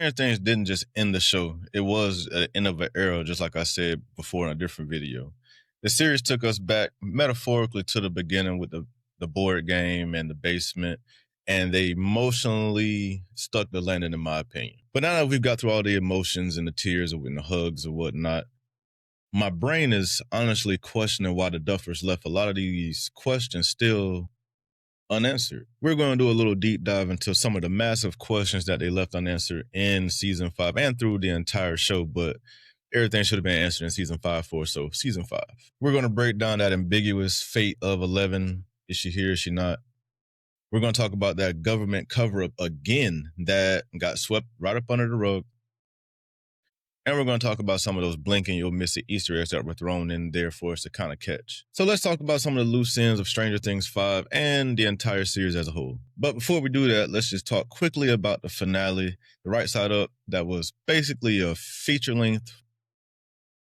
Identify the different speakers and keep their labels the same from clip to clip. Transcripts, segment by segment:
Speaker 1: Stranger Things didn't just end the show. It was an end of an era, just like I said before in a different video. The series took us back metaphorically to the beginning with the board game and the basement, and they emotionally stuck the landing, in my opinion. But now that we've got through all the emotions and the tears and the hugs and whatnot, my brain is honestly questioning why the Duffers left a lot of these questions still unanswered. We're going to do a little deep dive into some of the massive questions that they left unanswered in season 5 and through the entire show, but everything should have been answered in season 5 for, so season 5. We're going to break down that ambiguous fate of 11. Is she here? Is she not? We're going to talk about that government cover-up again that got swept right up under the rug. And we're going to talk about some of those blink and you'll miss it Easter eggs that were thrown in there for us to kind of catch. So let's talk about some of the loose ends of Stranger Things 5 and the entire series as a whole. But before we do that, let's just talk quickly about the finale, The Right Side Up, that was basically a feature-length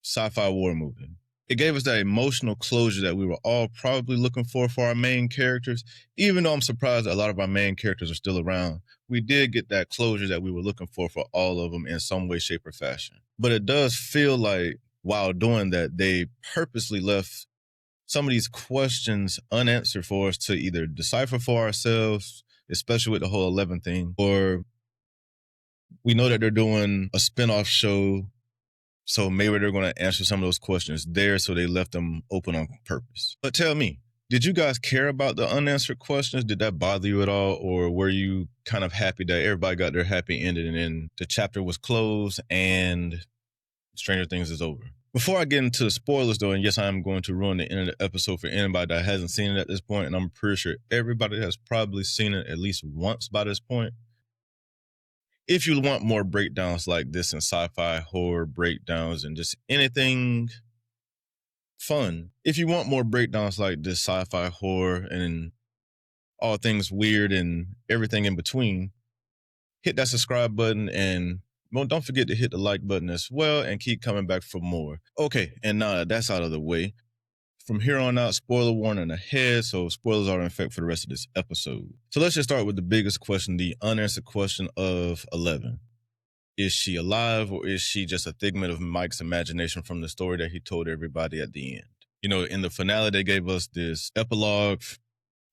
Speaker 1: sci-fi war movie. It gave us that emotional closure that we were all probably looking for our main characters. Even though I'm surprised that a lot of our main characters are still around, we did get that closure that we were looking for all of them in some way, shape, or fashion. But it does feel like while doing that, they purposely left some of these questions unanswered for us to either decipher for ourselves, especially with the whole 11 thing, or we know that they're doing a spinoff show, so maybe they're going to answer some of those questions there, so they left them open on purpose. But tell me, did you guys care about the unanswered questions? Did that bother you at all? Or were you kind of happy that everybody got their happy ending and then the chapter was closed and Stranger Things is over? Before I get into the spoilers though, and yes, I am going to ruin the end of the episode for anybody that hasn't seen it at this point, and I'm pretty sure everybody has probably seen it at least once by this point. If you want more breakdowns like this and sci-fi horror breakdowns and just anything fun, if you want more breakdowns like this sci-fi horror and all things weird and everything in between, hit that subscribe button and don't forget to hit the like button as well and keep coming back for more. Okay, and now that that's out of the way, from here on out, spoiler warning ahead, so spoilers are in effect for the rest of this episode. So let's just start with the biggest question, the unanswered question of 11. Is she alive, or is she just a figment of Mike's imagination from the story that he told everybody at the end? You know, in the finale, they gave us this epilogue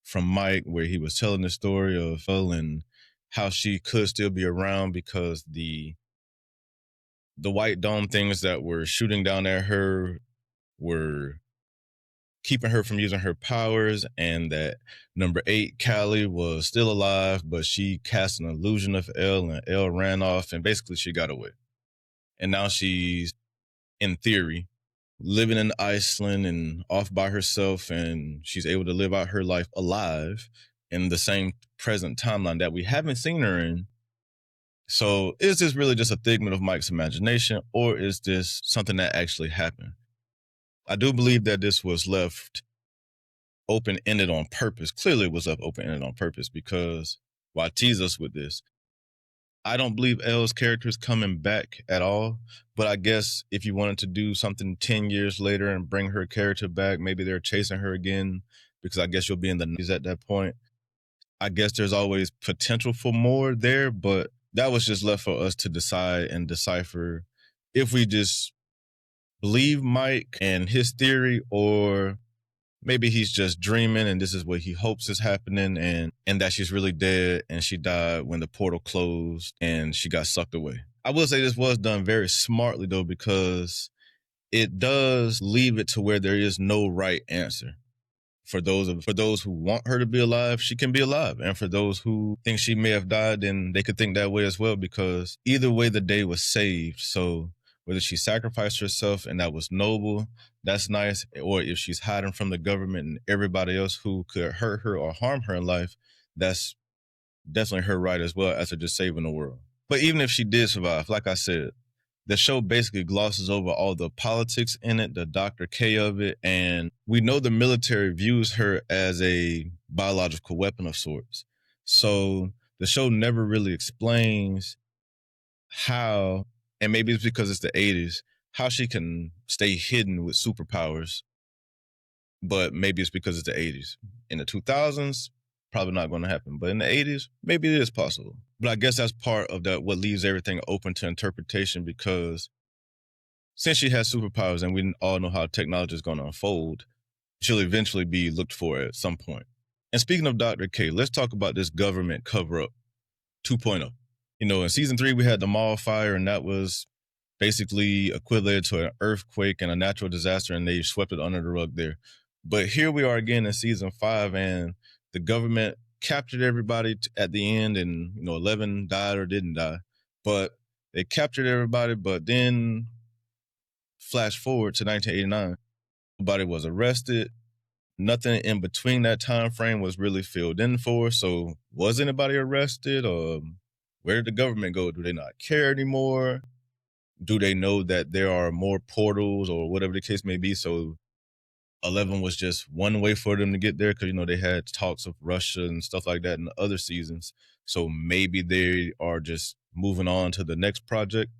Speaker 1: from Mike where he was telling the story of Elle and how she could still be around because the white dome things that were shooting down at her were keeping her from using her powers, and that number 8, Callie, was still alive, but she cast an illusion of Elle, and Elle ran off, and basically she got away. And now she's, in theory, living in Iceland and off by herself, and she's able to live out her life alive in the same present timeline that we haven't seen her in. So is this really just a figment of Mike's imagination, or is this something that actually happened? I do believe that this was left open-ended on purpose. Clearly it was left open-ended on purpose because, why tease us with this? I don't believe Elle's character is coming back at all, but I guess if you wanted to do something 10 years later and bring her character back, maybe they're chasing her again, because I guess you'll be in the news at that point. I guess there's always potential for more there, but that was just left for us to decide and decipher if we just believe Mike and his theory, or maybe he's just dreaming and this is what he hopes is happening, and that she's really dead and she died when the portal closed and she got sucked away. I will say this was done very smartly though, because it does leave it to where there is no right answer. For those who want her to be alive, she can be alive. And for those who think she may have died, then they could think that way as well, because either way the day was saved. So whether she sacrificed herself and that was noble, that's nice, or if she's hiding from the government and everybody else who could hurt her or harm her in life, that's definitely her right as well, after just saving the world. But even if she did survive, like I said, the show basically glosses over all the politics in it, the Dr. K of it, and we know the military views her as a biological weapon of sorts. So the show never really explains how, and maybe it's because it's the 80s, how she can stay hidden with superpowers, but maybe it's because it's the 80s. In the 2000s, probably not going to happen. But in the 80s, maybe it is possible. But I guess that's part of that, what leaves everything open to interpretation, because since she has superpowers and we all know how technology is going to unfold, she'll eventually be looked for at some point. And speaking of Dr. K, let's talk about this government cover-up 2.0. You know, in season 3, we had the mall fire, and that was basically equivalent to an earthquake and a natural disaster, and they swept it under the rug there. But here we are again in season 5, and the government captured everybody at the end, and 11 died or didn't die. But they captured everybody, but then flash forward to 1989. Nobody was arrested. Nothing in between that time frame was really filled in for. So was anybody arrested, or where did the government go? Do they not care anymore? Do they know that there are more portals, or whatever the case may be? So 11 was just one way for them to get there, because they had talks of Russia and stuff like that in the other seasons. So maybe they are just moving on to the next project.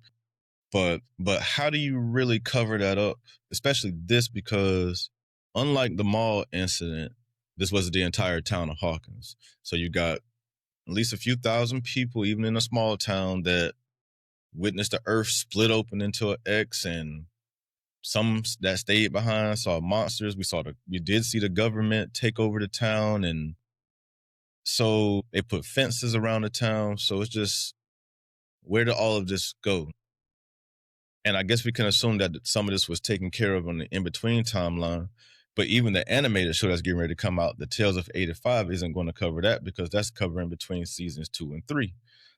Speaker 1: But how do you really cover that up, especially this, because unlike the mall incident, this was the entire town of Hawkins. So you got at least a few thousand people, even in a small town, that witnessed the earth split open into an X, and some that stayed behind saw monsters. We did see the government take over the town, and so they put fences around the town. So it's just, where did all of this go? And I guess we can assume that some of this was taken care of on the in-between timeline. But even the animated show that's getting ready to come out, The Tales of 85, isn't going to cover that, because that's covering between seasons 2 and 3.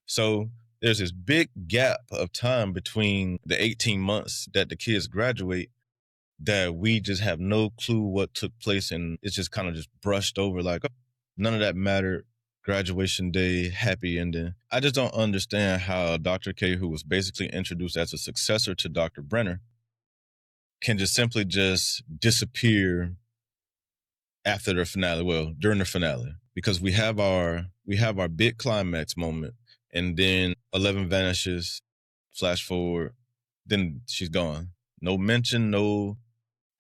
Speaker 1: So there's this big gap of time between the 18 months that the kids graduate that we just have no clue what took place, and it's just kind of just brushed over like, oh, none of that mattered. Graduation day, happy ending. I just don't understand how Dr. K, who was basically introduced as a successor to Dr. Brenner, can just simply just disappear after the finale. Well, during the finale, because we have our big climax moment, and then 11 vanishes, flash forward, then she's gone. No mention, no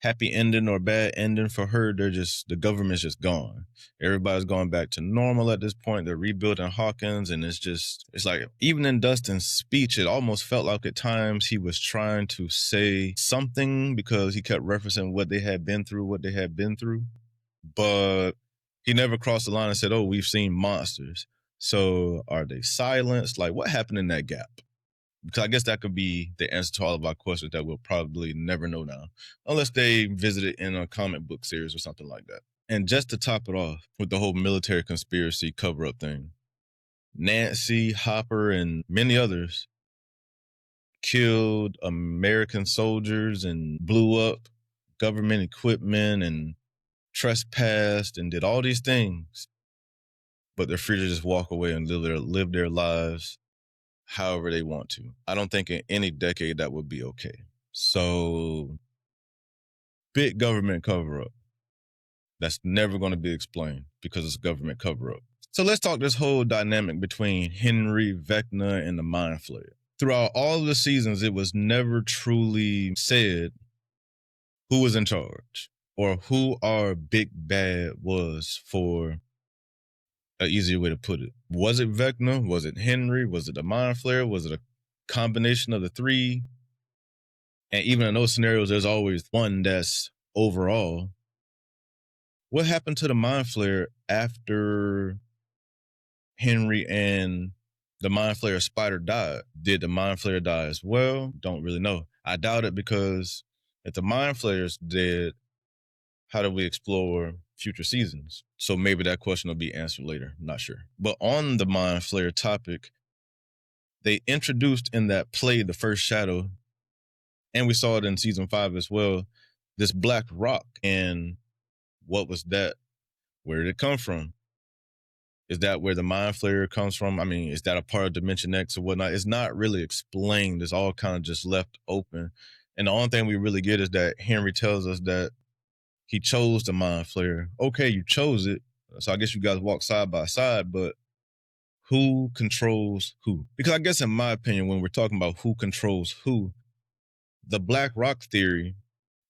Speaker 1: happy ending or bad ending for her. The government's just gone. Everybody's going back to normal at this point. They're rebuilding Hawkins, and it's like, even in Dustin's speech, it almost felt like at times he was trying to say something, because he kept referencing what they had been through, but he never crossed the line and said, oh, we've seen monsters. So are they silenced? Like, what happened in that gap? Because I guess that could be the answer to all of our questions that we'll probably never know now, unless they visit it in a comic book series or something like that. And just to top it off with the whole military conspiracy cover-up thing, Nancy, Hopper, and many others killed American soldiers and blew up government equipment and trespassed and did all these things, but they're free to just walk away and live their lives however they want to. I don't think in any decade that would be okay. So, big government cover-up. That's never going to be explained, because it's a government cover-up. So let's talk this whole dynamic between Henry, Vecna, and the Mind Flayer. Throughout all of the seasons, it was never truly said who was in charge, or who our big bad was, for an easier way to put it. Was it Vecna? Was it Henry? Was it the Mind Flayer? Was it a combination of the three? And even in those scenarios, there's always one that's overall. What happened to the Mind Flayer after Henry and the Mind Flayer Spider died? Did the Mind Flayer die as well? Don't really know. I doubt it, because if the Mind Flayer's dead, how do we explore future seasons? So maybe that question will be answered later. Not sure. But on the Mind Flayer topic, they introduced in that play, The First Shadow, and we saw it in season 5 as well, this black rock. And what was that? Where did it come from? Is that where the Mind Flayer comes from? I mean, is that a part of Dimension X or whatnot? It's not really explained. It's all kind of just left open. And the only thing we really get is that Henry tells us that he chose the Mind Flayer. Okay, you chose it, so I guess you guys walk side by side, but who controls who? Because I guess in my opinion, when we're talking about who controls who, the Black Rock theory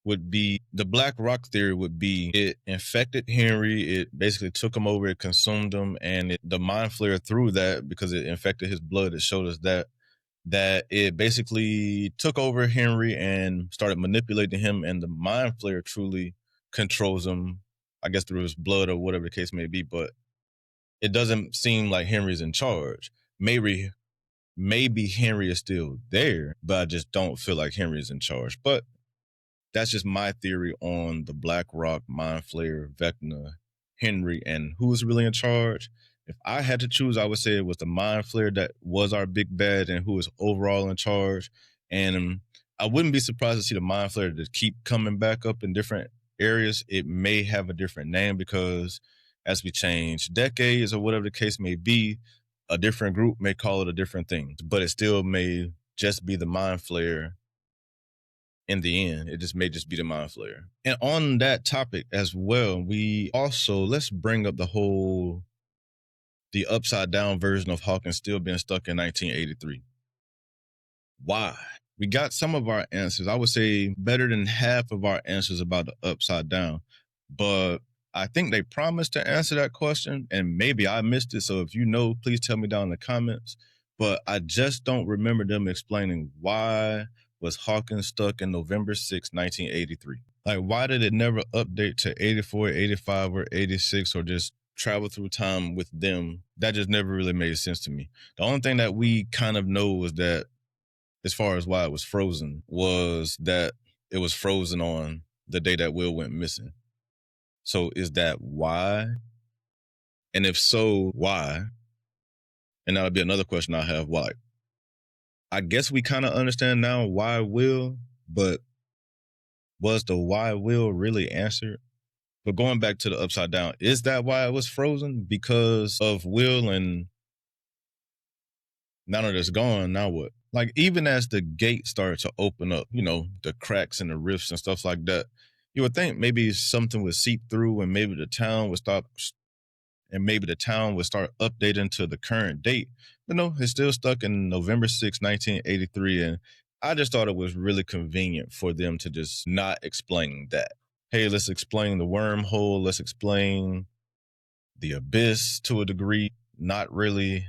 Speaker 1: would be the Black Rock theory would be it infected Henry, it basically took him over, it consumed him, and the Mind Flayer through that, because it infected his blood, it showed us that it basically took over Henry and started manipulating him, and the Mind Flayer truly controls him, I guess through his blood or whatever the case may be. But it doesn't seem like Henry's in charge. Maybe Henry is still there, but I just don't feel like Henry is in charge. But that's just my theory on the Black Rock, Mind Flayer, Vecna, Henry, and who's really in charge. If I had to choose, I would say it was the Mind Flayer that was our big bad and who is overall in charge. And I wouldn't be surprised to see the Mind Flayer to keep coming back up in different areas. It may have a different name because as we change decades or whatever the case may be, a different group may call it a different thing, but it still may just be the Mind Flayer in the end. It just may just be the Mind Flayer. And on that topic as well, we also, let's bring up the upside down version of Hawkins still being stuck in 1983. Why? We got some of our answers. I would say better than half of our answers about the upside down. But I think they promised to answer that question, and maybe I missed it. So if you know, please tell me down in the comments. But I just don't remember them explaining why was Hawkins stuck in November 6, 1983. Like, why did it never update to 84, 85, or 86, or just travel through time with them? That just never really made sense to me. The only thing that we kind of know was that, as far as why it was frozen, was that it was frozen on the day that Will went missing. So is that why? And if so, why? And that would be another question I have. Why? I guess we kind of understand now why Will, but was the why Will really answered? But going back to the upside down, is that why it was frozen? Because of Will, and now that it's gone, now what? Like, even as the gate started to open up, the cracks and the rifts and stuff like that, you would think maybe something would seep through and maybe the town would start updating to the current date. But no, it's still stuck in November 6, 1983. And I just thought it was really convenient for them to just not explain that. Hey, let's explain the wormhole. Let's explain the abyss to a degree. Not really.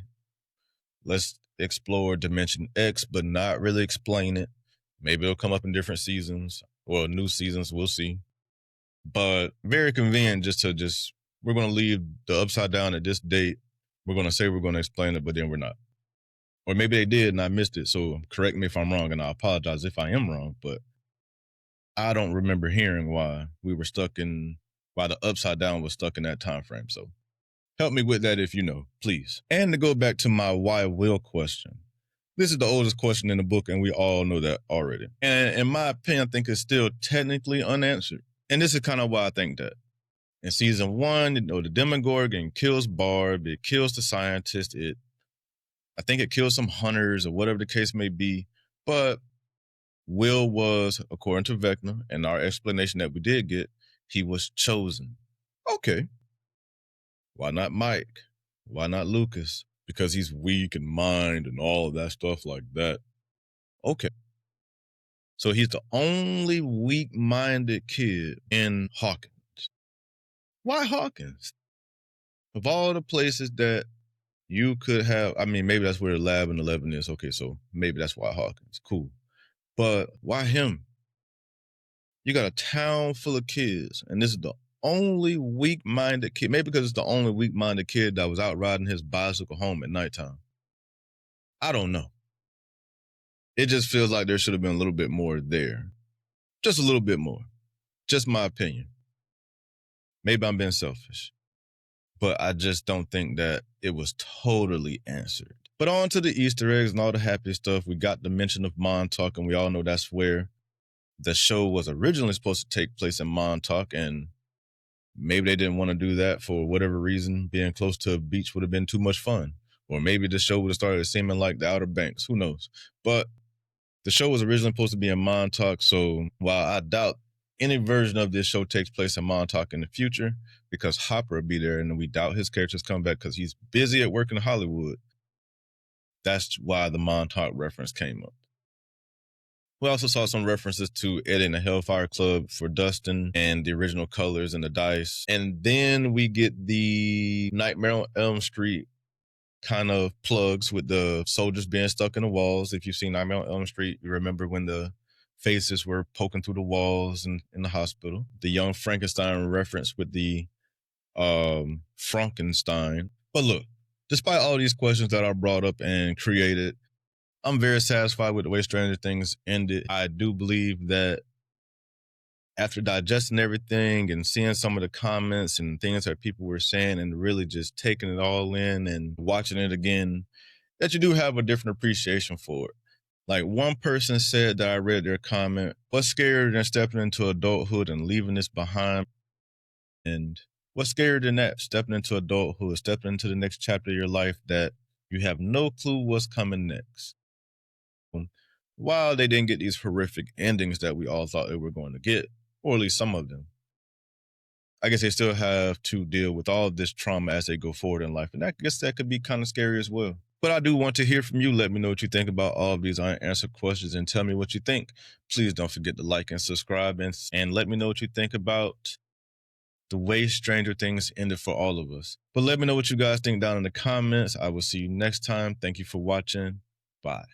Speaker 1: Let's explore Dimension X, but not really explain it. Maybe it'll come up in different seasons or new seasons. We'll see. But very convenient we're going to leave the upside down at this date. We're going to say we're going to explain it, but then we're not. Or maybe they did and I missed it. So correct me if I'm wrong, and I apologize if I am wrong, but I don't remember hearing why the upside down was stuck in that time frame. So help me with that if you know, please. And to go back to my why Will question. This is the oldest question in the book, and we all know that already. And in my opinion, I think it's still technically unanswered. And this is kind of why I think that. In season 1, the Demogorgon kills Barb, it kills the scientist, I think it kills some hunters or whatever the case may be. But Will was, according to Vecna, and our explanation that we did get, he was chosen. Okay. Why not Mike? Why not Lucas? Because he's weak in mind and all of that stuff like that. Okay. So he's the only weak-minded kid in Hawkins. Why Hawkins? Of all the places that you could have, maybe that's where the lab in 11 is. Okay, so maybe that's why Hawkins. Cool. But why him? You got a town full of kids, and this is the only weak-minded kid. Maybe because it's the only weak-minded kid that was out riding his bicycle home at nighttime. I don't know. It just feels like there should have been a little bit more there. Just a little bit more. Just my opinion. Maybe I'm being selfish. But I just don't think that it was totally answered. But on to the Easter eggs and all the happy stuff. We got the mention of Montauk, and we all know that's where the show was originally supposed to take place, in Montauk, and maybe they didn't want to do that for whatever reason. Being close to a beach would have been too much fun. Or maybe the show would have started seeming like the Outer Banks. Who knows? But the show was originally supposed to be in Montauk, so while I doubt any version of this show takes place in Montauk in the future, because Hopper will be there, and we doubt his character's come back because he's busy at work in Hollywood. That's why the Montauk reference came up. We also saw some references to Ed and the Hellfire Club for Dustin and the original colors and the dice. And then we get the Nightmare on Elm Street kind of plugs with the soldiers being stuck in the walls. If you've seen Nightmare on Elm Street, you remember when the faces were poking through the walls in the hospital. The Young Frankenstein reference with the Frankenstein. But look, despite all these questions that are brought up and created, I'm very satisfied with the way Stranger Things ended. I do believe that after digesting everything and seeing some of the comments and things that people were saying and really just taking it all in and watching it again, that you do have a different appreciation for it. Like one person said that I read their comment, what's scarier than stepping into adulthood and leaving this behind? And what's scarier than that? Stepping into adulthood, stepping into the next chapter of your life that you have no clue what's coming next. While they didn't get these horrific endings that we all thought they were going to get, or at least some of them, I guess they still have to deal with all of this trauma as they go forward in life. And I guess that could be kind of scary as well. But I do want to hear from you. Let me know what you think about all of these unanswered questions and tell me what you think. Please don't forget to like and subscribe and let me know what you think about the way Stranger Things ended for all of us. But let me know what you guys think down in the comments. I will see you next time. Thank you for watching. Bye.